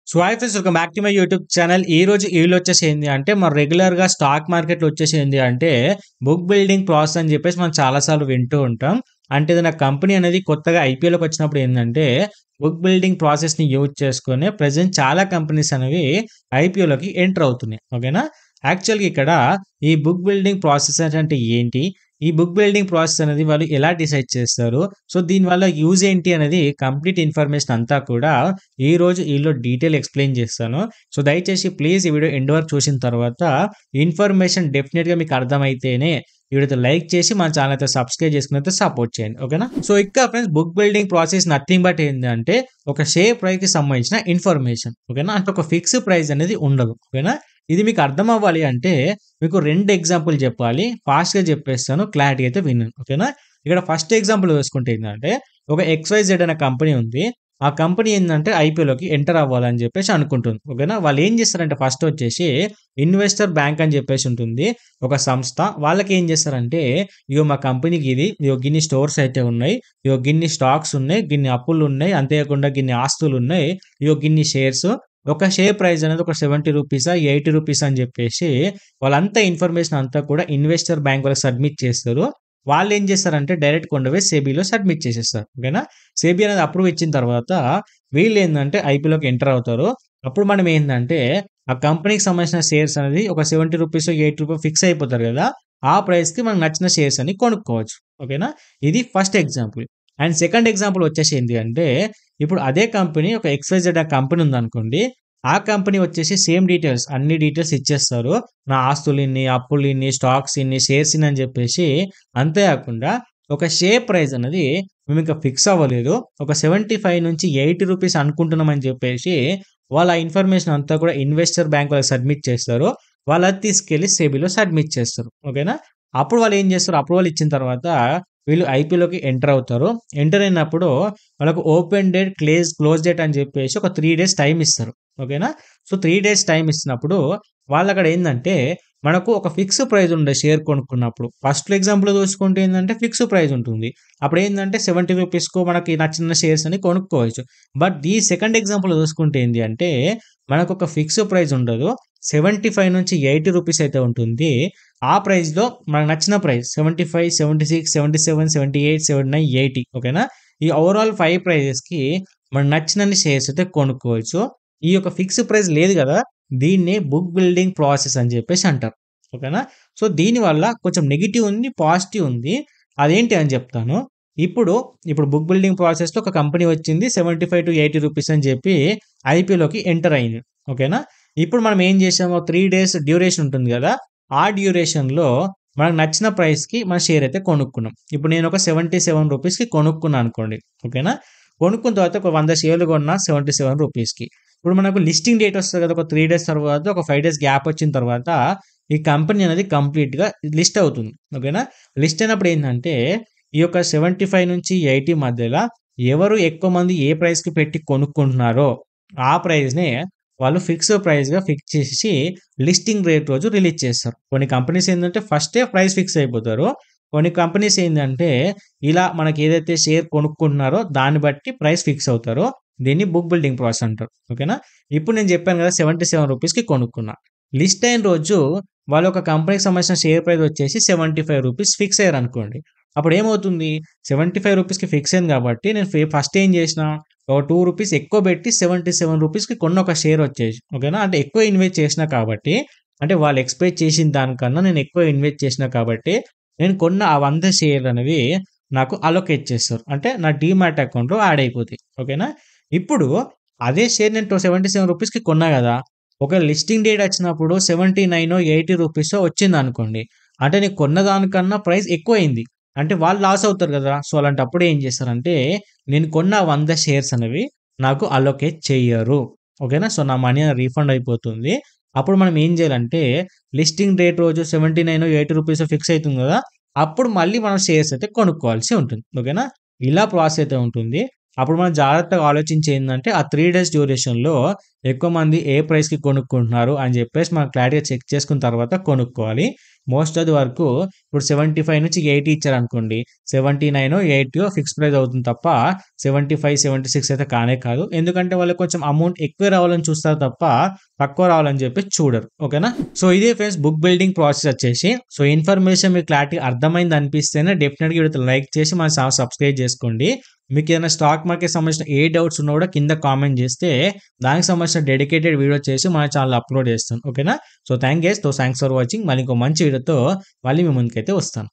So hi friends, welcome back to my YouTube channel. ఈ రోజు వచ్చేసి ఏంది అంటే మన రెగ్యులర్ గా స్టాక్ మార్కెట్లో వచ్చేసి ఏంది అంటే బుక్ బిల్డింగ్ ప్రాసెస్ అని చెప్పేసి మనం చాలా సార్లు వింటూ ఉంటాం. అంటే ఏదైనా కంపెనీ అనేది కొత్తగా ఐపీఎల్కి వచ్చినప్పుడు ఏంటంటే బుక్ బిల్డింగ్ ప్రాసెస్ ని యూజ్ చేసుకుని ప్రెసెంట్ చాలా కంపెనీస్ అనేవి ఐపీఎల్లోకి ఎంటర్ అవుతున్నాయి. ఓకేనా. యాక్చువల్గా ఇక్కడ ఈ బుక్ బిల్డింగ్ ప్రాసెస్ అంటే ఏంటి, ఈ బుక్ బిల్డింగ్ ప్రాసెస్ అనేది వాళ్ళు ఎలా డిసైడ్ చేస్తారు, సో దీనివల్ల యూజ్ ఏంటి అనేది కంప్లీట్ ఇన్ఫర్మేషన్ అంతా కూడా ఈ రోజు ఈలో డీటెయిల్ ఎక్స్ప్లెయిన్ చేస్తాను. సో దయచేసి ప్లీజ్ ఈ వీడియో ఎండ్ వరకు చూసిన తర్వాత ఇన్ఫర్మేషన్ డెఫినెట్గా మీకు అర్థమైతేనే ఈ వీడియోతో లైక్ చేసి మన ఛానల్ అయితే సబ్స్క్రైబ్ చేసుకుని సపోర్ట్ చేయండి. ఓకేనా. సో ఇక్కడ friends book building process nothing but ఏంటంటే ఒక షేర్ ప్రైస్ కి సంబంధించిన ఇన్ఫర్మేషన్. ఓకేనా. అంటే ఒక ఫిక్స్ ప్రైస్ అనేది ఉండదు. ఓకేనా. ఇది మీకు అర్థం అవ్వాలి అంటే మీకు 2 ఎగ్జాంపుల్ చెప్పాలి. ఫాస్ట్‌గా చెప్పేస్తాను, క్లారిటీ అయితే వినండి. ఓకేనా. ఇక్కడ ఫస్ట్ ఎగ్జాంపుల్ వేసుకుంటే ఏంటంటే ఒక ఎక్స్‌వైజెడ్ అనే కంపెనీ ఉంది. ఆ కంపెనీ ఏంటంటే ఐపీఎల్‌లోకి ఎంటర్ అవ్వాలని చెప్పేసి అనుకుంటుంది. ఓకేనా. వాళ్ళు ఏం చేస్తారంటే ఫస్ట్ వచ్చేసి ఇన్వెస్టర్ బ్యాంక్ అని చెప్పేసి ఉంటుంది ఒక సంస్థ. వాళ్ళకి ఏం చేస్తారంటే ఇగో మా కంపెనీకి ఇగో గిన్ని స్టోర్స్ అయితే ఉన్నాయి, ఇగో గిన్ని స్టాక్స్ ఉన్నాయి, గిన్ని అప్పులు ఉన్నాయి, అంతేకాకుండా గిన్ని ఆస్తులు ఉన్నాయి, ఇగో గిన్ని షేర్స్, ఒక షేర్ ప్రైస్ అనేది ఒక 70 రూపీసా 80 రూపీస్ అని చెప్పేసి వాళ్ళంతా ఇన్ఫర్మేషన్ అంతా కూడా ఇన్వెస్టర్ బ్యాంక్ వాళ్ళకి సబ్మిట్ చేస్తారు. వాళ్ళు ఏం చేస్తారంటే డైరెక్ట్ కొండపోయి సెబీలో సబ్మిట్ చేసేస్తారు. ఓకేనా. సెబీ అనేది అప్రూవ్ ఇచ్చిన తర్వాత వీళ్ళు ఏంటంటే ఐపీలోకి ఎంటర్ అవుతారు. అప్పుడు మనం ఏంటంటే ఆ కంపెనీకి సంబంధించిన షేర్స్ అనేది ఒక 70 రూపీస్ 80 రూపీస్ ఫిక్స్ అయిపోతారు కదా, ఆ ప్రైస్ కి మనకు నచ్చిన షేర్స్ అని కొనుక్కోవచ్చు. ఓకేనా. ఇది first example. And second example వచ్చేసి ఏంటి అంటే ఇప్పుడు అదే కంపెనీ ఒక ఎక్స్‌వైజెడ్ కంపెనీ ఉందనుకోండి. ఆ కంపెనీ వచ్చేసి సేమ్ డీటెయిల్స్ అన్ని డీటెయిల్స్ ఇచ్చేస్తారు. నా ఆస్తులు ఇన్ని, అప్పులు ఇన్ని, స్టాక్స్ ఇన్ని, షేర్స్ ఇన్ని అని చెప్పేసి. అంతేకాకుండా ఒక షేర్ ప్రైస్ అనేది మేము ఇంకా ఫిక్స్ అవ్వలేదు, ఒక 75 నుంచి 80 రూపీస్ అనుకుంటున్నామని చెప్పేసి వాళ్ళ ఇన్ఫర్మేషన్ అంతా కూడా ఇన్వెస్టర్ బ్యాంక్ వాళ్ళకి సబ్మిట్ చేస్తారు. వాళ్ళు అది తీసుకెళ్ళి సెబీలో సబ్మిట్ చేస్తారు. ఓకేనా. అప్పుడు వాళ్ళు ఏం చేస్తారు, అప్రూవల్ ఇచ్చిన తర్వాత వీళ్ళు ఐపీలోకి ఎంటర్ అవుతారు. ఎంటర్ అయినప్పుడు వాళ్ళకు ఓపెన్ డేట్, క్లోజ్ డేట్ అని చెప్పేసి ఒక 3 డేస్ టైం ఇస్తారు. ఓకేనా. సో 3 డేస్ టైం ఇచ్చినప్పుడు వాళ్ళక్కడ ఏందంటే మనకు ఒక ఫిక్స్ ప్రైస్ ఉండే షేర్ కొనుక్కున్నప్పుడు. ఫస్ట్ ఎగ్జాంపుల్ చూసుకుంటే ఏందంటే ఫిక్స్ ప్రైస్ ఉంటుంది. అప్పుడు ఏందంటే 70 రూపీస్‌కు మనకి నచ్చిన షేర్స్ అని కొనుక్కోవచ్చు. బట్ ఈ సెకండ్ ఎగ్జాంపుల్ చూసుకుంటే ఏంది అంటే మనకొక ఫిక్స్ ప్రైస్ ఉండదు. 75 నుంచి 80 రూపీస్ అయితే ఉంటుంది. ఆ ప్రైస్‌లో మనకు నచ్చిన ప్రైస్ 75, 76, 77, 78, 79, 80. ఓకేనా. ఈ ఓవరాల్ 5 ప్రైజెస్‌కి మనకు నచ్చినన్ని షేర్స్ అయితే కొనుక్కోవచ్చు. ఈ యొక్క ఫిక్స్ ప్రైస్ లేదు గదా, దీన్నే బుక్ బిల్డింగ్ ప్రాసెస్ అని జెప్పేసి అంటారు. ఓకేనా. సో దీనివల్ల కొంచెం నెగెటివ్ ఉంది, పాజిటివ్ ఉంది. అదేంటి అని జెప్తాను. ఇప్పుడు బుక్ బిల్డింగ్ ప్రాసెస్‌లో ఒక కంపెనీ వచ్చింది 75-80 రూపీస్ అని జెప్పి ఐపీఓలోకి ఎంటర్ అయింది. ఓకేనా. ఇప్పుడు మనం ఏం జేసాము, 3 డేస్ డ్యూరేషన్ ఉంటుంది గదా, ఆ డ్యూరేషన్‌లో మనకు నచ్చిన ప్రైస్‌కి మన షేర్ అయితే కొనుక్కున్నాం. ఇప్పుడు నేను ఒక 77 రూపీస్‌కి కొనుక్కున్నా అనుకోండి. ఓకేనా. కొనుక్కున్న తర్వాత ఒక 100 షేర్లు కొన్నా 77 రూపీస్‌కి. ఇప్పుడు మనకు లిస్టింగ్ డేట్ వస్తది కదా, ఒక 3 డేస్ తర్వాత, ఒక 5 డేస్ గ్యాప్ వచ్చిన తర్వాత ఈ కంపెనీ అనేది కంప్లీట్‌గా లిస్ట్ అవుతుంది. ఓకేనా. లిస్ట్ అయినప్పుడు ఏందంటే ఈ యొక్క 75 నుంచి 80 మధ్యల ఎవరు ఎక్కువ మంది ఏ ప్రైస్‌కి పెట్టి కొనుక్కుంటున్నారో ఆ ప్రైస్‌నే వాళ్ళు ప్రైస్‌గా ఫిక్స్ చేసేసి లిస్టింగ్ రేట్ రోజు రిలీజ్ చేస్తారు. కొన్ని కంపెనీస్ ఏందంటే ఫస్టే ప్రైస్ ఫిక్స్ అయిపోతారు. కొన్ని కంపెనీస్ ఏందంటే ఇలా మనకి ఏదైతే షేర్ కొనుక్కుంటున్నారో దాన్ని బట్టి ప్రైస్ ఫిక్స్ అవుతారో దీన్ని బుక్ బిల్డింగ్ ప్రాసెస్ అంటారు. ఓకేనా. ఇప్పుడు నేను చెప్పాను కదా 77 రూపీస్‌కి కొనుక్కున్నా. లిస్ట్ అయిన రోజు వాళ్ళు ఒక కంపెనీకి సంబంధించిన షేర్ ప్రైస్ వచ్చేసి 75 రూపీస్ ఫిక్స్ అయ్యారనుకోండి. అప్పుడు ఏమవుతుంది, 75 రూపీస్‌కి ఫిక్స్ అయింది కాబట్టి నేను ఫస్ట్ ఏం చేసినా ఒక 2 రూపీస్ ఎక్కువ పెట్టి 77 రూపీస్‌కి కొన్న ఒక షేర్ వచ్చేసి. ఓకేనా. అంటే ఎక్కువ ఇన్వెస్ట్ చేసినా కాబట్టి, అంటే వాళ్ళు ఎక్స్‌పెక్ట్ చేసిన దానికన్నా నేను ఎక్కువ ఇన్వెస్ట్ చేసినా కాబట్టి నేను కొన్న ఆ 100 షేర్లు అనేవి నాకు అలొకేట్ చేస్తారు. అంటే నా డీమాట్ అకౌంట్‌లో యాడ్ అయిపోతాయి. ఓకేనా. ఇప్పుడు అదే షేర్ నేను 77 రూపీస్‌కి కొన్నా గదా, ఒక లిస్టింగ్ డేట్ వచ్చినప్పుడు 79 80 రూపీసో వచ్చిందనుకోండి. అంటే నేను కొన్న దానికన్నా ప్రైస్ ఎక్కువయింది. అంటే వాళ్ళు లాస్ అవుతారు గదా. సో అలాంటప్పుడు ఏం చేస్తారంటే నేను కొన్న 100 షేర్స్ అనేవి నాకు అలొకేట్ చెయ్యరు. ఓకేనా. సో నా మనీ రీఫండ్ అయిపోతుంది. అప్పుడు మనం ఏం చేయాలంటే లిస్టింగ్ డేట్ రోజు 79 80 రూపీస్ ఫిక్స్ అయితుంది గదా, అప్పుడు మళ్ళీ మనం షేర్స్ అయితే కొనుక్కోవాల్సి ఉంటుంది. ఓకేనా. ఇలా ప్రాసెస్ అయితే ఉంటుంది. అప్పుడు మనం జాగ్రత్తగా ఆలోచించి ఏందంటే ఆ 3 డేస్ డ్యూరేషన్‌లో ఎక్కువ మంది ఏ ప్రైస్‌కి కొనుక్కుంటున్నారు అని జెప్పేసి మనం క్లారిటీగా చెక్ చేసుకున్న తర్వాత కొనుక్కోవాలి. మోస్ట్ ఆఫ్ ది వరకు ఇప్పుడు 75 నుంచి 80 ఇచ్చారనుకోండి. 79 80 ఫిక్స్ ప్రైస్ అవుతుంది తప్ప 75, 76 అయితే కానే కాదు. ఎందుకంటే వాళ్ళు కొంచెం అమౌంట్ ఎక్కువ రావాలని చూస్తారు తప్ప తక్కువ రావాలని చెప్పేసి చూడరు. ఓకేనా? సో ఇదే ఫ్రెండ్స్ బుక్ బిల్డింగ్ ప్రాసెస్ వచ్చేసి. సో ఇన్ఫర్మేషన్ మీకు క్లారిటీ అర్థమైంది అనిపిస్తేనే డెఫినిట్‌గా వీడియోతో లైక్ చేసి మన ఛానెల్ సబ్స్క్రైబ్ చేసుకోండి. మీకేదైనా స్టాక్ మార్కెట్ సంబంధించిన ఏ డౌట్స్ ఉన్నా కూడా కింద కామెంట్ చేస్తే దానికి సంబంధించిన డెడికేటెడ్ వీడియో చేసి మన ఛానెల్‌లో అప్‌లోడ్ చేస్తాను. ఓకేనా? So thanks for watching. మళ్ళీ ఇంకో మంచి వీడియోతో మళ్ళీ మీ ముందుకైతే వస్తాను.